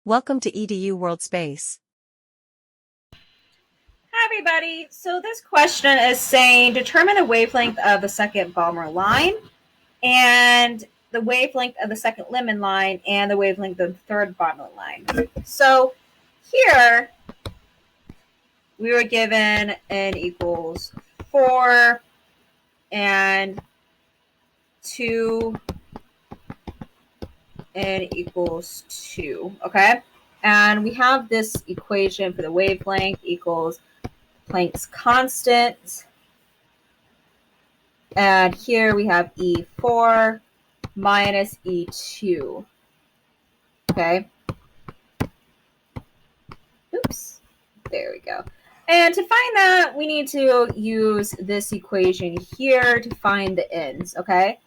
Welcome to EDU World Space. Hi everybody, so this question is saying determine the wavelength of the second Balmer line and the wavelength of the second Lemon line and the wavelength of the third Balmer line. So here we were given n equals 4 and 2 n equals 2, okay? And we have this equation for the wavelength equals Planck's constant. And here we have E4 minus E2. Okay. Oops. There we go. And to find that, we need to use this equation here to find the ends, okay?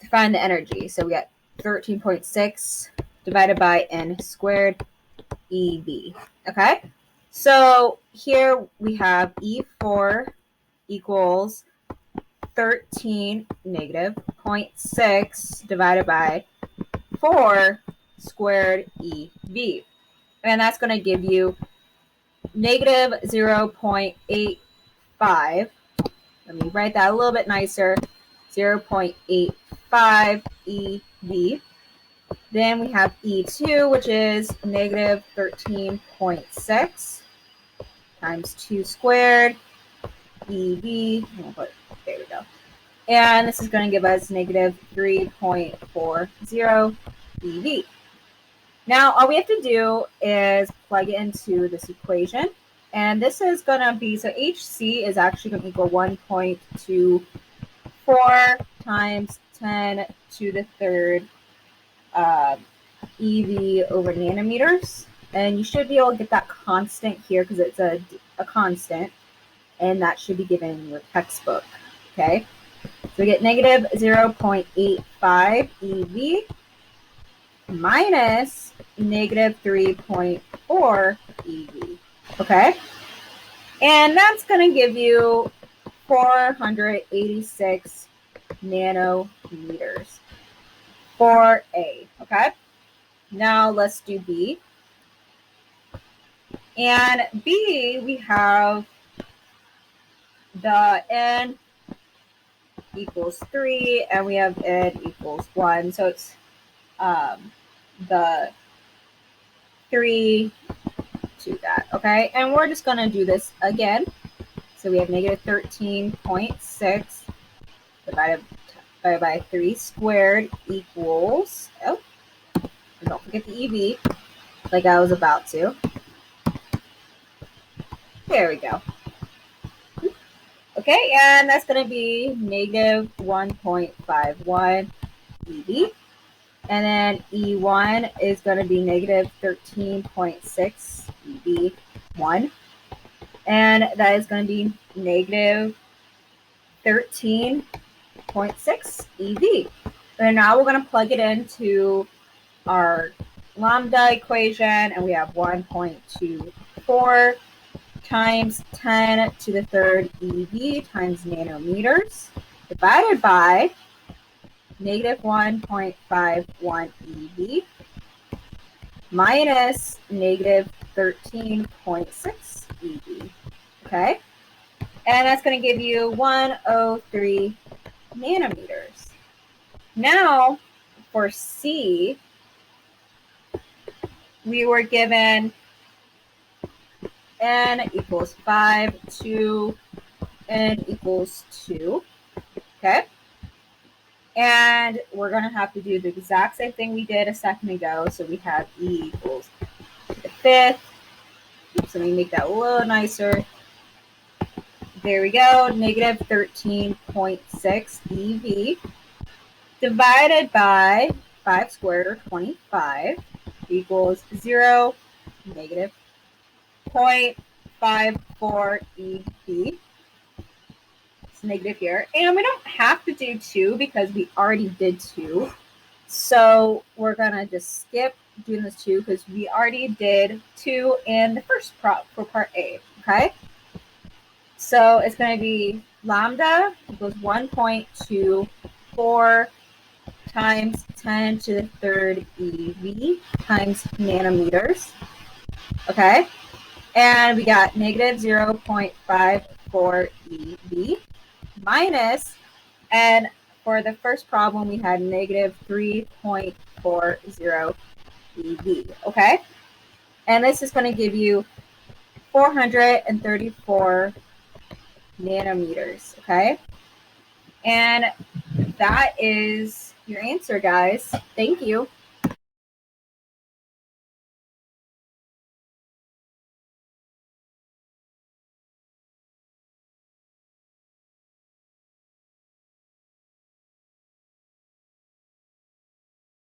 To find the energy. So we got 13.6 divided by n squared EV, okay? So here we have E4 equals 13 negative 0.6 divided by 4 squared EV. And that's going to give you negative 0.85. Let me write that a little bit nicer. 0.85 EV. Then we have E2, which is negative 13.6 times 2 squared EV. There we go. And this is going to give us negative 3.40 EV. Now, all we have to do is plug it into this equation. And this is going to be, so HC is actually going to equal 1.24 times 10 to the third EV over nanometers. And you should be able to get that constant here because it's a constant. And that should be given in your textbook, okay? So we get negative 0.85 EV minus negative 3.4 EV, okay? And that's going to give you 486 nanometers for A, okay? Now let's do B. And B, we have the n equals 3, and we have n equals 1. So it's the 3 to that, okay? And we're just going to do this again. So we have negative 13.6 divided by 3 squared equals, oh, don't forget the EV, like I was about to. There we go. Okay, and that's going to be negative 1.51 EV. And then E1 is going to be negative 13.6 EV1. And that is going to be negative 13.6 EV. And now we're going to plug it into our lambda equation, and we have 1.24 times 10 to the third EV times nanometers divided by negative 1.51 EV minus negative 13.6 EV, okay? And that's going to give you 103 nanometers. Now, for C, we were given n equals 5 to n equals 2, okay? And we're going to have to do the exact same thing we did a second ago. So we have E equals to the fifth. So let me make that a little nicer. There we go, negative 13.6 EV divided by 5 squared, or 25, equals 0, negative 0.54 EV. It's negative here. And we don't have to do 2 because we already did 2. So we're going to just skip doing this 2 because we already did 2 in the first prop for part A, okay? So it's going to be lambda equals 1.24 times 10 to the third EV times nanometers. Okay. And we got negative 0.54 EV minus, and for the first problem, we had negative 3.40 EV. Okay. And this is going to give you 434 nanometers. Okay. And that is your answer, guys. Thank you.